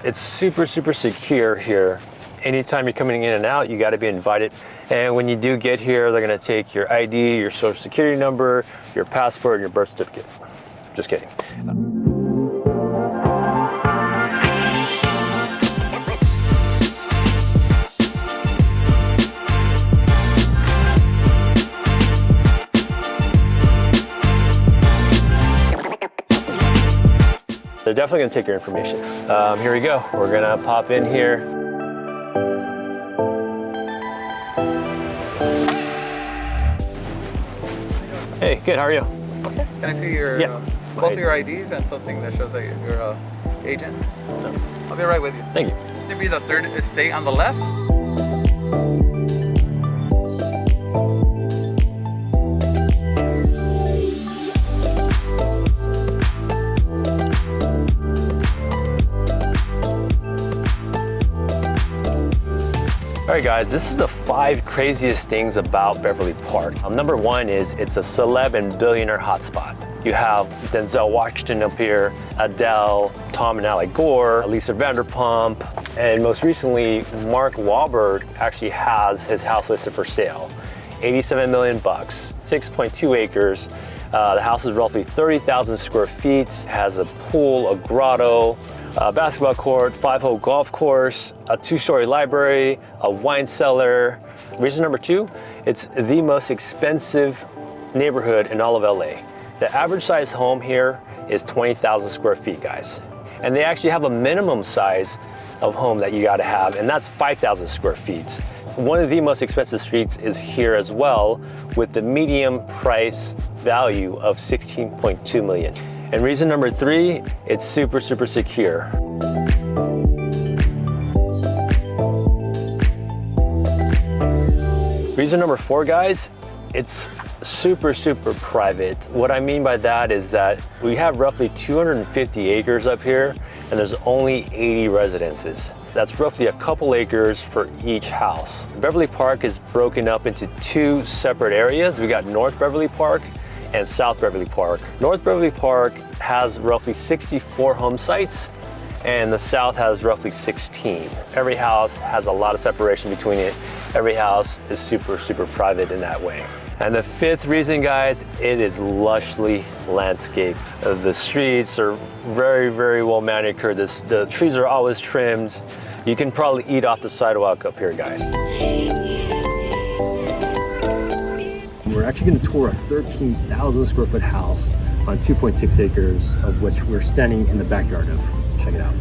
It's super secure here. Anytime you're coming in and out, you got to be invited. And when you do get here, they're going to take your ID, your social security number, your passport, and your birth certificate. Just kidding. They're definitely gonna take your information. Here we go. We're gonna pop in here. Hey, good, how are you? Okay. Can I see your both of your IDs and something that shows that you're an agent? No. I'll be right with you. Thank you. Should be the third estate on the left. All right guys, this is the 5 craziest things about Beverly Park. Number 1 is it's a celeb and billionaire hotspot. You have Denzel Washington up here, Adele, Tom and Alec Gore, Lisa Vanderpump, and most recently, Mark Wahlberg actually has his house listed for sale. 87 million bucks, 6.2 acres. The house is roughly 30,000 square feet, has a pool, a grotto, a basketball court, 5-hole golf course, a 2-story library, a wine cellar. Reason number 2, it's the most expensive neighborhood in all of LA. The average size home here is 20,000 square feet, guys. And they actually have a minimum size of home that you gotta have, and that's 5,000 square feet. One of the most expensive streets is here as well, with the medium price value of 16.2 million. And reason number 3, it's super secure. Reason number 4, guys, it's super private. What I mean by that is that we have roughly 250 acres up here, and there's only 80 residences. That's roughly a couple acres for each house. Beverly Park is broken up into 2 separate areas. We got North Beverly Park and South Beverly Park. North Beverly Park has roughly 64 home sites, and the South has roughly 16. Every house has a lot of separation between it. Every house is super private in that way. And the 5th reason, guys, it is lushly landscaped. The streets are very well manicured. The trees are always trimmed. You can probably eat off the sidewalk up here, guys. We're actually going to tour a 13,000 square foot house on 2.6 acres, of which we're standing in the backyard of. Check it out.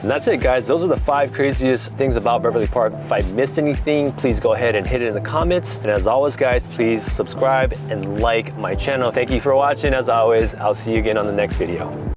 And that's it, guys. Those are the 5 craziest things about Beverly Park. If I missed anything, please go ahead and hit it in the comments. And as always, guys, please subscribe and like my channel. Thank you for watching. As always, I'll see you again on the next video.